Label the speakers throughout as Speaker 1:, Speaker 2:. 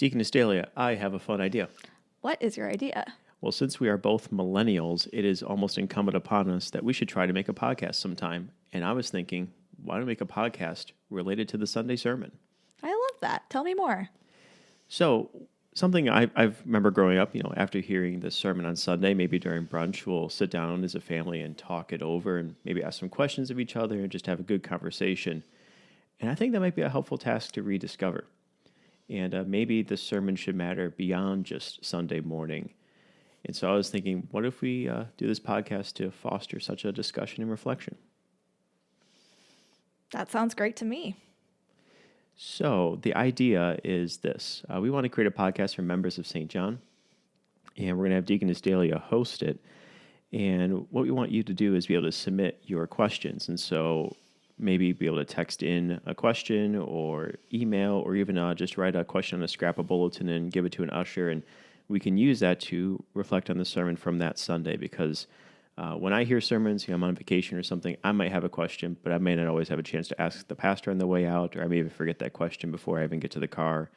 Speaker 1: Deaconess Dehlia, I have a fun idea.
Speaker 2: What is your idea?
Speaker 1: Well, since we are both millennials, it is almost incumbent upon us that we should try to make a podcast sometime. And I was thinking, why don't we make a podcast related to the Sunday sermon?
Speaker 2: I love that. Tell me more.
Speaker 1: So, something I remember growing up, after hearing the sermon on Sunday, maybe during brunch, we'll sit down as a family and talk it over and maybe ask some questions of each other and just have a good conversation. And I think that might be a helpful task to rediscover. And maybe the sermon should matter beyond just Sunday morning. And so I was thinking, what if we do this podcast to foster such a discussion and reflection?
Speaker 2: That sounds great to me.
Speaker 1: So the idea is this. We want to create a podcast for members of St. John, and we're going to have Deaconess Dehlia host it. And what we want you to do is be able to submit your questions. And so maybe be able to text in a question or email or even just write a question on a scrap of bulletin and give it to an usher. And we can use that to reflect on the sermon from that Sunday because when I hear sermons, I'm on vacation or something, I might have a question, but I may not always have a chance to ask the pastor on the way out, or I may even forget that question before I even get to the car.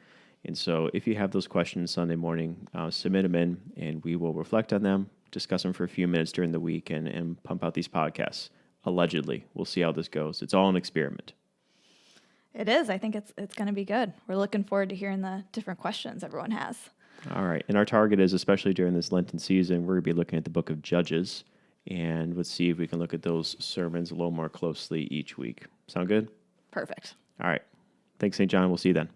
Speaker 1: And so if you have those questions Sunday morning, submit them in, and we will reflect on them, discuss them for a few minutes during the week, and pump out these podcasts. Allegedly. We'll see how this goes. It's all an experiment.
Speaker 2: It is. I think it's going to be good. We're looking forward to hearing the different questions everyone has.
Speaker 1: All right. And our target is, especially during this Lenten season, we're going to be looking at the book of Judges, and let's see if we can look at those sermons a little more closely each week. Sound good?
Speaker 2: Perfect.
Speaker 1: All right. Thanks, St. John. We'll see you then.